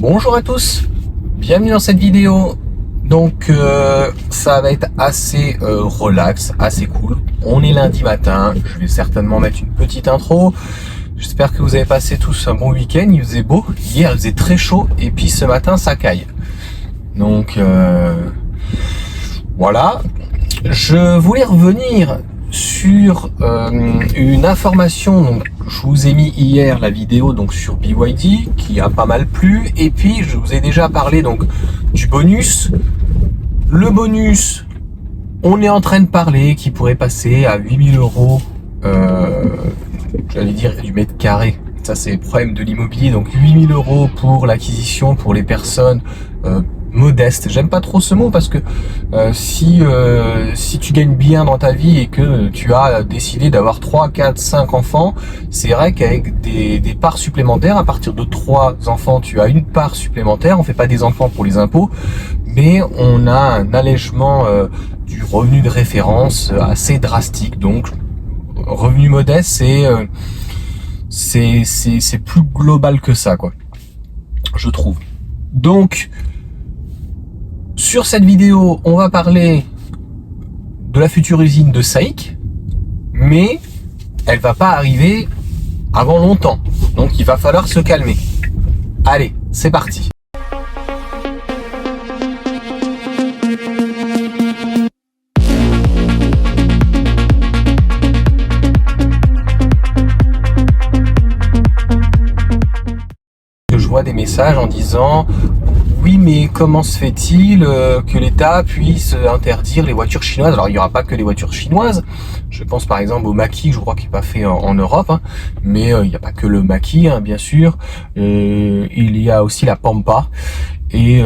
Bonjour à tous, bienvenue dans cette vidéo. Donc ça va être assez relax, assez cool. On est lundi matin, je vais certainement mettre une petite intro. J'espère que vous avez passé tous un bon week-end, il faisait beau. Hier il faisait très chaud et puis ce matin ça caille. Donc voilà, je voulais revenir sur une information. Donc, je vous ai mis hier la vidéo donc sur BYD qui a pas mal plu, et puis je vous ai déjà parlé donc du bonus. Le bonus, on est en train de parler qui pourrait passer à 8000 euros, j'allais dire du mètre carré. Ça c'est le problème de l'immobilier. Donc 8000 euros pour l'acquisition pour les personnes modeste. J'aime pas trop ce mot parce que si tu gagnes bien dans ta vie et que tu as décidé d'avoir 3, 4, 5 enfants, c'est vrai qu'avec des parts supplémentaires, à partir de 3 enfants, tu as une part supplémentaire. On fait pas des enfants pour les impôts, mais on a un allègement du revenu de référence assez drastique. Donc revenu modeste, c'est plus global que ça, quoi, je trouve. Donc sur cette vidéo, on va parler de la future usine de SAIC, mais elle va pas arriver avant longtemps. Donc il va falloir se calmer. Allez, c'est parti. Je vois des messages en disant: oui, mais comment se fait-il que l'État puisse interdire les voitures chinoises? Alors, il n'y aura pas que les voitures chinoises. Je pense par exemple au Mach-E, je crois qu'il n'est pas fait en Europe, hein. Mais il n'y a pas que le Mach-E, hein, bien sûr. Il y a aussi la Pampa. Et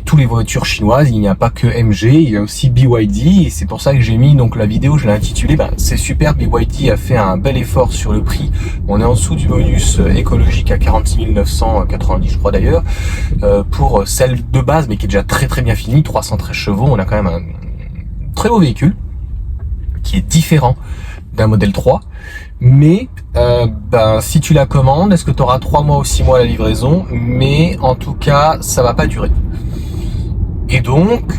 tous les voitures chinoises, il n'y a pas que MG, il y a aussi BYD, et c'est pour ça que j'ai mis donc la vidéo, je l'ai intitulée c'est super. BYD a fait un bel effort sur le prix. On est en dessous du bonus écologique à 46 990, je crois d'ailleurs, pour celle de base, mais qui est déjà très très bien finie, 313 chevaux. On a quand même un très beau véhicule qui est différent d'un modèle 3. Mais si tu la commandes, est-ce que tu auras 3 mois ou 6 mois la livraison? Mais en tout cas, ça va pas durer. Et donc,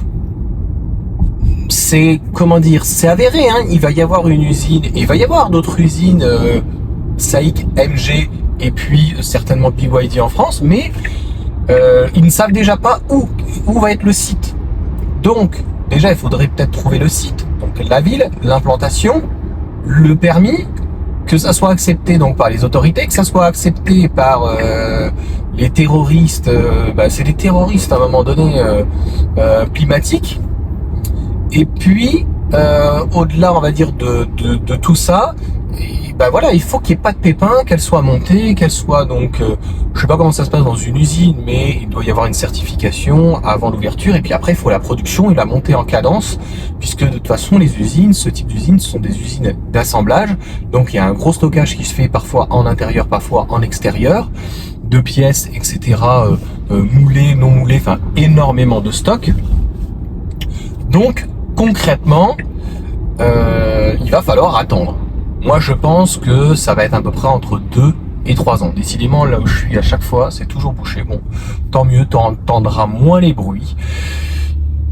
c'est, comment dire, c'est avéré, hein. Il va y avoir une usine, et il va y avoir d'autres usines, SAIC, MG, et puis certainement BYD en France, mais ils ne savent déjà pas où va être le site. Donc, déjà, il faudrait peut-être trouver le site, donc la ville, l'implantation, le permis, que ça soit accepté donc par les autorités, que ça soit accepté par les terroristes. C'est des terroristes à un moment donné climatiques. Et puis au-delà, on va dire, de tout ça, voilà, il faut qu'il n'y ait pas de pépins, qu'elle soit montée, qu'elle soit donc je sais pas comment ça se passe dans une usine, mais il doit y avoir une certification avant l'ouverture, et puis après il faut la production et la montée en cadence, puisque de toute façon les usines, ce type d'usines, sont des usines d'assemblage. Donc il y a un gros stockage qui se fait parfois en intérieur, parfois en extérieur, de pièces, etc., moulées, non moulées, enfin énormément de stock. Donc concrètement, il va falloir attendre. Moi, je pense que ça va être à peu près entre 2 et 3 ans. Décidément, là où je suis à chaque fois, c'est toujours bouché. Bon, tant mieux, t'entendras moins les bruits.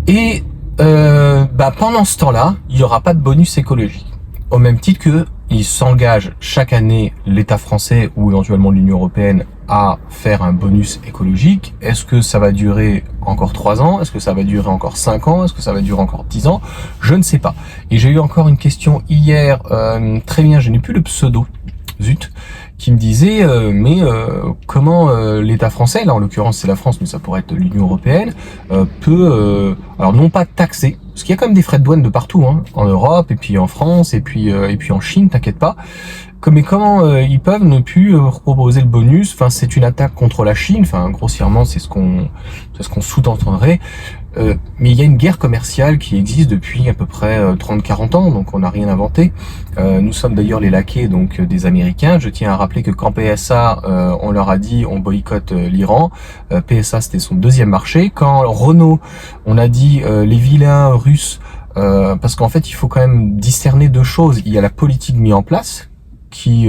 Et pendant ce temps-là, il n'y aura pas de bonus écologique. Au même titre que il s'engage chaque année, l'État français ou éventuellement l'Union européenne, à faire un bonus écologique. Est-ce que ça va durer encore 3 ans? Est-ce que ça va durer encore 5 ans? Est-ce que ça va durer encore 10 ans? Je ne sais pas. Et j'ai eu encore une question hier, très bien, je n'ai plus le pseudo, zut, qui me disait comment l'État français, là en l'occurrence c'est la France, mais ça pourrait être l'Union européenne, peut, alors non pas taxer, parce qu'il y a quand même des frais de douane de partout, hein, en Europe, et puis en France, et puis en Chine, t'inquiète pas. Mais comment ils peuvent ne plus proposer le bonus? Enfin, c'est une attaque contre la Chine. Enfin, grossièrement, c'est ce qu'on sous-entendrait. Mais il y a une guerre commerciale qui existe depuis à peu près 30-40 ans, donc on n'a rien inventé. Nous sommes d'ailleurs les laquais donc des Américains. Je tiens à rappeler que quand PSA, on leur a dit on boycotte l'Iran, PSA c'était son deuxième marché. Quand Renault, on a dit les vilains Russes, parce qu'en fait il faut quand même discerner deux choses. Il y a la politique mise en place, qui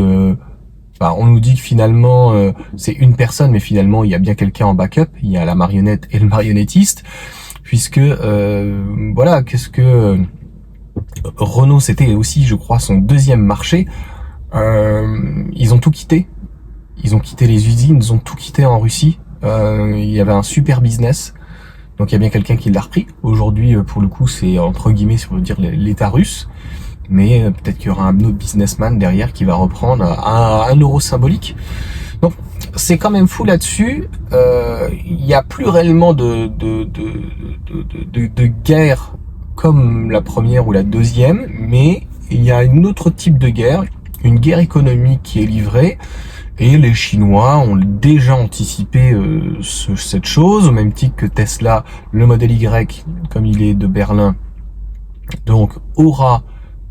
Enfin, on nous dit que finalement c'est une personne, mais finalement il y a bien quelqu'un en backup. Il y a la marionnette et le marionnettiste, puisque voilà, qu'est-ce que Renault, c'était aussi, je crois, son deuxième marché. Ils ont tout quitté. Ils ont quitté les usines, ils ont tout quitté en Russie. Il y avait un super business. Donc il y a bien quelqu'un qui l'a repris. Aujourd'hui, pour le coup, c'est entre guillemets, si on veut dire, l'État russe. Mais peut-être qu'il y aura un autre businessman derrière qui va reprendre à 1 euro symbolique. Donc c'est quand même fou là-dessus. Il n'y a plus réellement de guerre comme la première ou la deuxième, mais il y a un autre type de guerre, une guerre économique qui est livrée. Et les Chinois ont déjà anticipé cette chose, au même titre que Tesla, le modèle Y, comme il est de Berlin, donc aura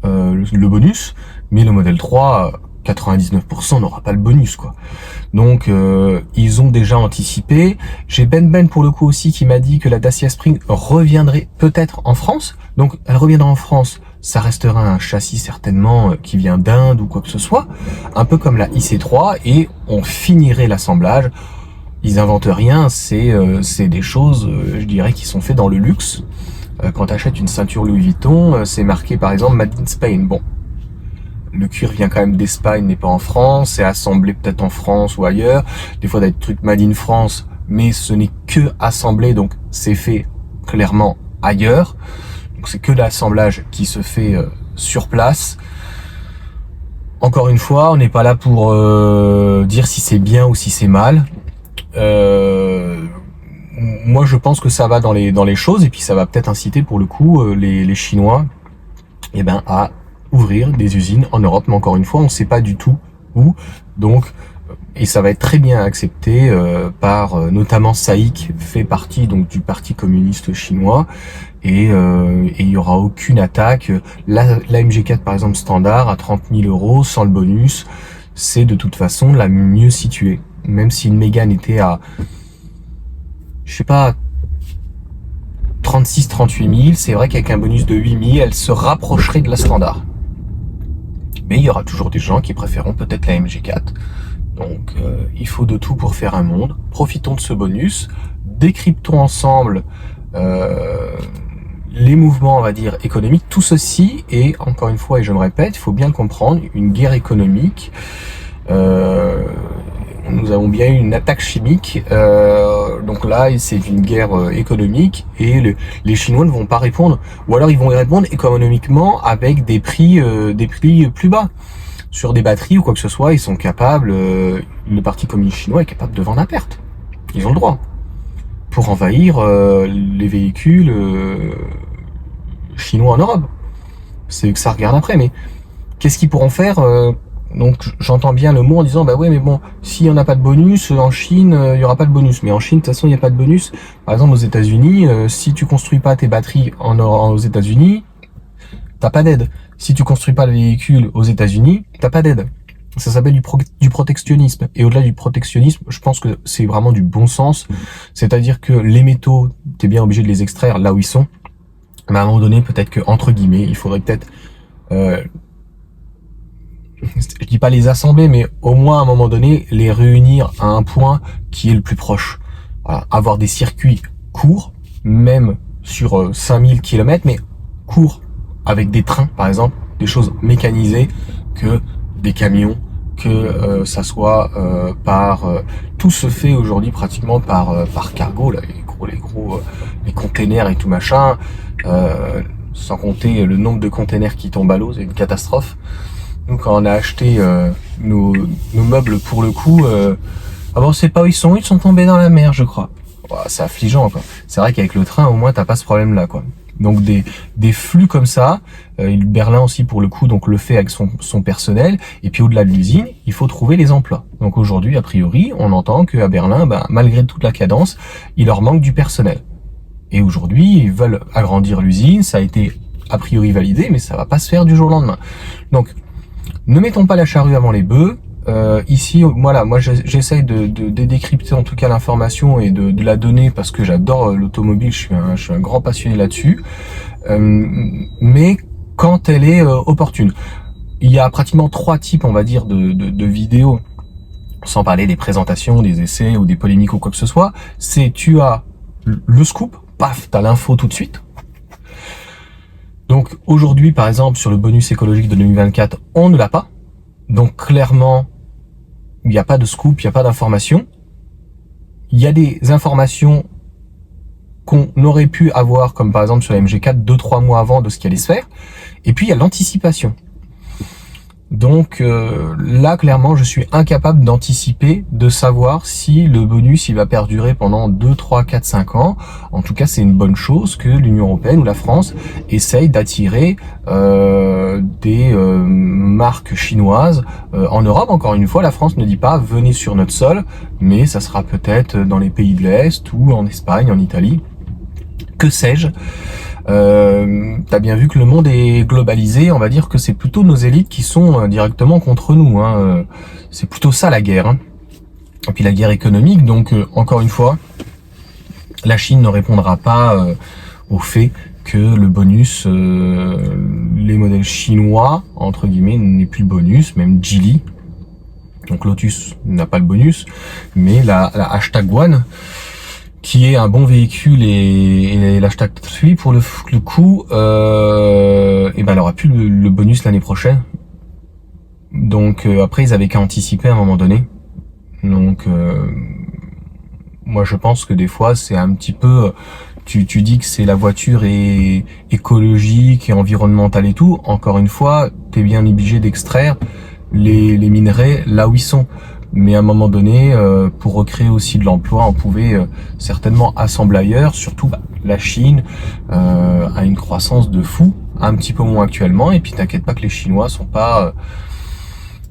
le bonus, mais le modèle 3, 99% n'aura pas le bonus, quoi. Donc ils ont déjà anticipé. J'ai Ben pour le coup aussi qui m'a dit que la Dacia Spring reviendrait peut-être en France. Donc elle reviendra en France. Ça restera un châssis certainement qui vient d'Inde ou quoi que ce soit, un peu comme la IC3, et on finirait l'assemblage. Ils inventent rien, c'est des choses, je dirais, qui sont faites dans le luxe. Quand tu achètes une ceinture Louis Vuitton, c'est marqué par exemple Made in Spain. Bon, le cuir vient quand même d'Espagne, n'est pas en France, c'est assemblé peut-être en France ou ailleurs. Des fois, il y a des trucs Made in France, mais ce n'est que assemblé, donc c'est fait clairement ailleurs. Donc c'est que l'assemblage qui se fait sur place. Encore une fois, on n'est pas là pour dire si c'est bien ou si c'est mal. Moi, je pense que ça va dans les choses, et puis ça va peut-être inciter pour le coup les Chinois, à ouvrir des usines en Europe. Mais encore une fois, on ne sait pas du tout où. Donc, et ça va être très bien accepté par notamment SAIC, fait partie donc du Parti communiste chinois, et il y aura aucune attaque. La MG4 par exemple standard à 30 000 euros sans le bonus, c'est de toute façon la mieux située. Même si une Mégane était à, je sais pas, 36-38 000, c'est vrai qu'avec un bonus de 8 000, elle se rapprocherait de la standard. Mais il y aura toujours des gens qui préféreront peut-être la MG4. Donc il faut de tout pour faire un monde. Profitons de ce bonus, décryptons ensemble les mouvements, on va dire, économiques. Tout ceci est, encore une fois, et je me répète, il faut bien le comprendre, une guerre économique. Nous avons bien eu une attaque chimique. Donc là, c'est une guerre économique, et les Chinois ne vont pas répondre. Ou alors ils vont y répondre économiquement avec des prix plus bas. Sur des batteries ou quoi que ce soit, ils sont capables, le Parti communiste chinois est capable de vendre à perte. Ils ont le droit. Pour envahir les véhicules chinois en Europe. C'est que ça regarde après, mais qu'est-ce qu'ils pourront faire donc j'entends bien le mot en disant, bah ouais, mais bon, s'il n'y en a pas de bonus, en Chine, il n'y aura pas de bonus. Mais en Chine, de toute façon, il n'y a pas de bonus. Par exemple, aux États-Unis, si tu construis pas tes batteries aux États-Unis, t'as pas d'aide. Si tu construis pas le véhicule aux États-Unis, t'as pas d'aide. Ça s'appelle du protectionnisme. Et au-delà du protectionnisme, je pense que c'est vraiment du bon sens. C'est-à-dire que les métaux, t'es bien obligé de les extraire là où ils sont. Mais à un moment donné, peut-être que, entre guillemets, il faudrait peut-être, je dis pas les assembler, mais au moins à un moment donné, les réunir à un point qui est le plus proche. Voilà. Avoir des circuits courts, même sur 5000 km, mais courts, avec des trains, par exemple, des choses mécanisées, que des camions, que ça soit tout se fait aujourd'hui pratiquement par cargo, là, les containers et tout machin, sans compter le nombre de containers qui tombent à l'eau, c'est une catastrophe. Nous, quand on a acheté nos meubles, pour le coup, on sait pas où ils sont tombés dans la mer, je crois. C'est affligeant, quoi. C'est vrai qu'avec le train, au moins, t'as pas ce problème-là, quoi. Donc des flux comme ça, Berlin aussi pour le coup, donc le fait avec son personnel, et puis au-delà de l'usine, il faut trouver les emplois. Donc aujourd'hui, a priori, on entend qu'à Berlin, malgré toute la cadence, il leur manque du personnel. Et aujourd'hui, ils veulent agrandir l'usine, ça a été a priori validé, mais ça va pas se faire du jour au lendemain. Donc ne mettons pas la charrue avant les bœufs. Ici, voilà, moi j'essaye de décrypter en tout cas l'information et de la donner parce que j'adore l'automobile, je suis un grand passionné là-dessus, mais quand elle est opportune. Il y a pratiquement 3 types, on va dire, de vidéos sans parler des présentations, des essais ou des polémiques ou quoi que ce soit, c'est tu as le scoop, paf, t'as l'info tout de suite. Donc aujourd'hui, par exemple, sur le bonus écologique de 2024, on ne l'a pas. Donc clairement, il n'y a pas de scoop, il n'y a pas d'information. Il y a des informations qu'on aurait pu avoir, comme par exemple sur la MG4, 2-3 mois avant de ce qui allait se faire. Et puis il y a l'anticipation. Donc là, clairement, je suis incapable d'anticiper, de savoir si le bonus il va perdurer pendant 2, 3, 4, 5 ans. En tout cas, c'est une bonne chose que l'Union européenne ou la France essaye d'attirer des marques chinoises en Europe. Encore une fois, la France ne dit pas venez sur notre sol, mais ça sera peut-être dans les pays de l'Est ou en Espagne, en Italie, que sais-je. T'as bien vu que le monde est globalisé, on va dire que c'est plutôt nos élites qui sont directement contre nous, hein. C'est plutôt ça la guerre, hein. Et puis la guerre économique, donc encore une fois, la Chine ne répondra pas au fait que le bonus, les modèles chinois, entre guillemets, n'est plus le bonus, même Geely, donc Lotus n'a pas le bonus, mais la hashtag One, qui est un bon véhicule et l'hashtag 3 pour le coup, et ben elle aura plus le bonus l'année prochaine. Donc après ils avaient qu'à anticiper à un moment donné. Donc moi je pense que des fois c'est un petit peu, tu dis que c'est la voiture est écologique et environnementale et tout. Encore une fois, t'es bien obligé d'extraire les minerais là où ils sont. Mais à un moment donné, pour recréer aussi de l'emploi, on pouvait certainement assembler ailleurs. Surtout, la Chine a une croissance de fou, un petit peu moins actuellement. Et puis, t'inquiète pas que les Chinois sont pas,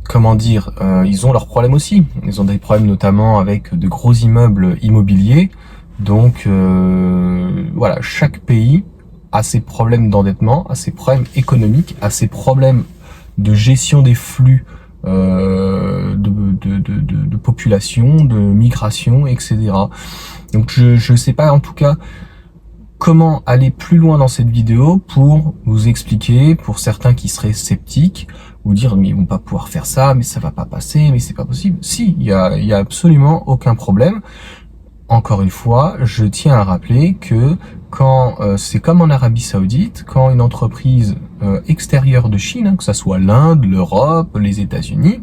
comment dire, ils ont leurs problèmes aussi. Ils ont des problèmes notamment avec de gros immeubles immobiliers. Donc, voilà, chaque pays a ses problèmes d'endettement, a ses problèmes économiques, a ses problèmes de gestion des flux. De population, de migration, etc. Donc je sais pas en tout cas comment aller plus loin dans cette vidéo pour vous expliquer, pour certains qui seraient sceptiques, ou dire mais ils vont pas pouvoir faire ça, mais ça va pas passer, mais c'est pas possible. Si, il y a absolument aucun problème. Encore une fois, je tiens à rappeler que quand c'est comme en Arabie Saoudite, quand une entreprise extérieure de Chine, hein, que ça soit l'Inde, l'Europe, les États-Unis,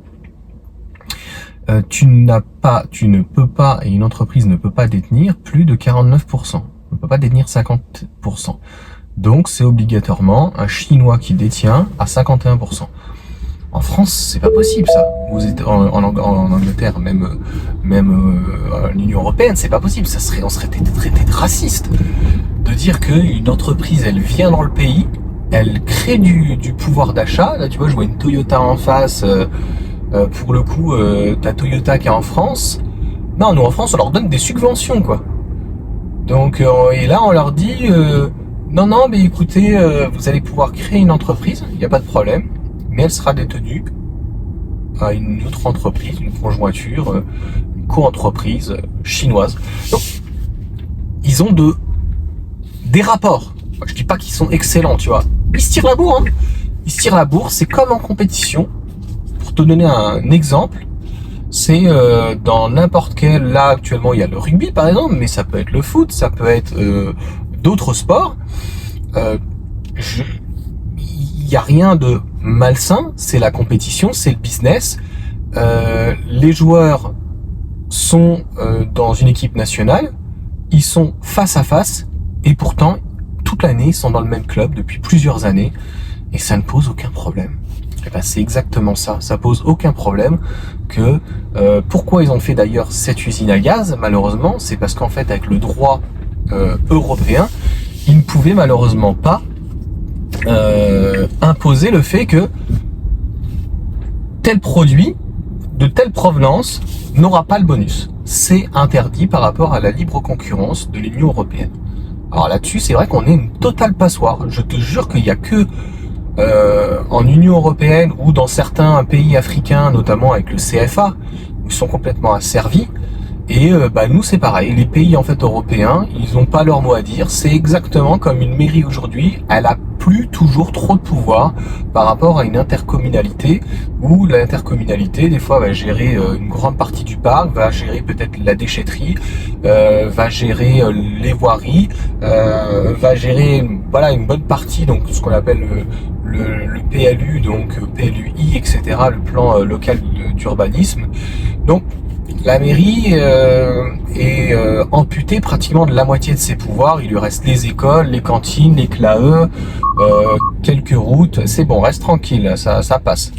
tu ne peux pas, et une entreprise ne peut pas détenir plus de 49%. Ne peut pas détenir 50%. Donc c'est obligatoirement un Chinois qui détient à 51%. En France, c'est pas possible ça. Vous êtes en Angleterre, même l'Union européenne, c'est pas possible. On serait traité de raciste de dire qu'une entreprise, elle vient dans le pays, elle crée du pouvoir d'achat. Là, tu vois, je vois une Toyota en face. Pour le coup, t'as Toyota qui est en France. Non, nous en France, on leur donne des subventions, quoi. Donc, et là, on leur dit, non, mais écoutez, vous allez pouvoir créer une entreprise, il n'y a pas de problème. Mais elle sera détenue à une autre entreprise, une conjointure, une co-entreprise chinoise. Donc, ils ont des rapports. Je dis pas qu'ils sont excellents, tu vois. Ils se tirent la bourre, hein. Ils se tirent la bourre, c'est comme en compétition. Pour te donner un exemple, c'est dans n'importe quel... Là, actuellement, il y a le rugby, par exemple, mais ça peut être le foot, ça peut être d'autres sports. Il n'y a rien de malsain, c'est la compétition, c'est le business. Les joueurs sont dans une équipe nationale, ils sont face à face, et pourtant, toute l'année, ils sont dans le même club depuis plusieurs années, et ça ne pose aucun problème. Et ben, c'est exactement ça, ça pose aucun problème que... pourquoi ils ont fait d'ailleurs cette usine à gaz, malheureusement, c'est parce qu'en fait, avec le droit européen, ils ne pouvaient malheureusement pas imposer le fait que tel produit de telle provenance n'aura pas le bonus. C'est interdit par rapport à la libre concurrence de l'Union européenne. Alors là-dessus, c'est vrai qu'on est une totale passoire. Je te jure qu'il n'y a que en Union européenne ou dans certains pays africains, notamment avec le CFA, où ils sont complètement asservis. Et nous c'est pareil, les pays en fait européens, ils n'ont pas leur mot à dire. C'est exactement comme une mairie aujourd'hui, elle a plus toujours trop de pouvoir par rapport à une intercommunalité, où l'intercommunalité des fois va gérer une grande partie du parc, va gérer peut-être la déchetterie, va gérer les voiries, va gérer voilà une bonne partie, donc ce qu'on appelle le PLU, donc PLUI, etc., le plan local d'urbanisme. Donc la mairie est amputée pratiquement de la moitié de ses pouvoirs. Il lui reste les écoles, les cantines, les CLAE, quelques routes. C'est bon, reste tranquille, ça passe.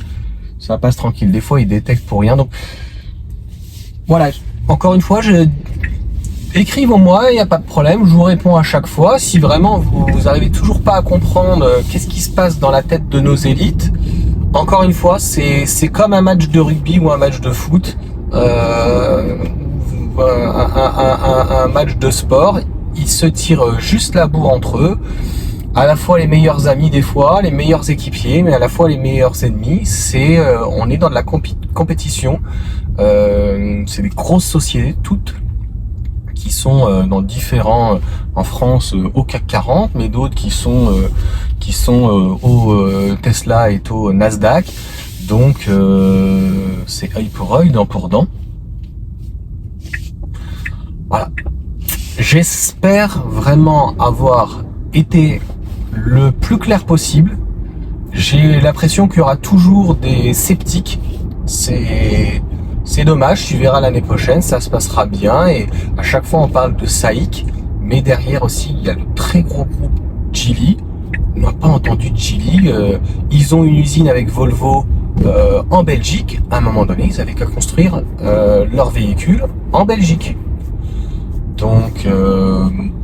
Ça passe tranquille. Des fois, ils détectent pour rien. Donc voilà, encore une fois, écrivez-moi, il n'y a pas de problème, je vous réponds à chaque fois. Si vraiment vous arrivez toujours pas à comprendre qu'est-ce qui se passe dans la tête de nos élites, encore une fois, c'est comme un match de rugby ou un match de foot. Un match de sport, ils se tirent juste la bourre entre eux, à la fois les meilleurs amis des fois, les meilleurs équipiers, mais à la fois les meilleurs ennemis. On est dans de la compétition. C'est des grosses sociétés toutes qui sont dans différents, en France au CAC 40, mais d'autres qui sont au Tesla et au Nasdaq. Donc c'est œil pour œil, dent pour dent. Voilà. J'espère vraiment avoir été le plus clair possible. J'ai l'impression qu'il y aura toujours des sceptiques. C'est dommage, tu verras l'année prochaine, ça se passera bien. Et à chaque fois on parle de SAIC, mais derrière aussi il y a le très gros groupe Geely. On n'a pas entendu de Geely. Ils ont une usine avec Volvo en Belgique. À un moment donné, ils avaient qu'à construire leurs véhicules en Belgique. Donc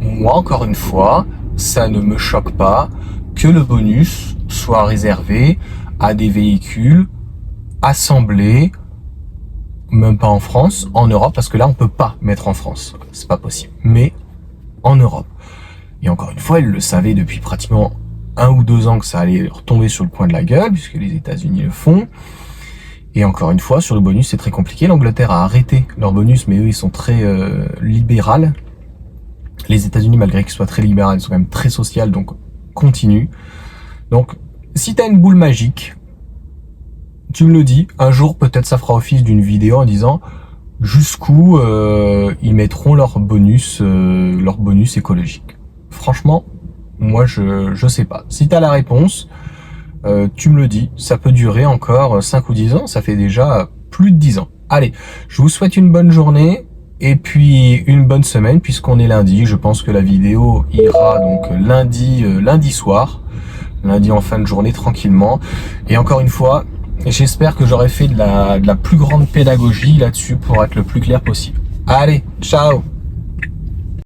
moi encore une fois, ça ne me choque pas que le bonus soit réservé à des véhicules assemblés, même pas en France, en Europe, parce que là on peut pas mettre en France, c'est pas possible, mais en Europe. Et encore une fois, ils le savaient depuis pratiquement 1 ou 2 ans que ça allait retomber sur le coin de la gueule, puisque les États-Unis le font. Et encore une fois, sur le bonus, c'est très compliqué. L'Angleterre a arrêté leur bonus, mais eux, ils sont très libérales. Les États-Unis, malgré qu'ils soient très libéraux, ils sont quand même très sociaux, donc continue. Donc, si tu as une boule magique, tu me le dis. Un jour, peut-être, ça fera office d'une vidéo en disant jusqu'où ils mettront leur bonus écologique. Franchement, moi, je sais pas. Si tu as la réponse, tu me le dis. Ça peut durer encore 5 ou 10 ans. Ça fait déjà plus de 10 ans. Allez, je vous souhaite une bonne journée et puis une bonne semaine puisqu'on est lundi. Je pense que la vidéo ira donc lundi soir, lundi en fin de journée tranquillement. Et encore une fois, j'espère que j'aurai fait de la plus grande pédagogie là-dessus pour être le plus clair possible. Allez, ciao!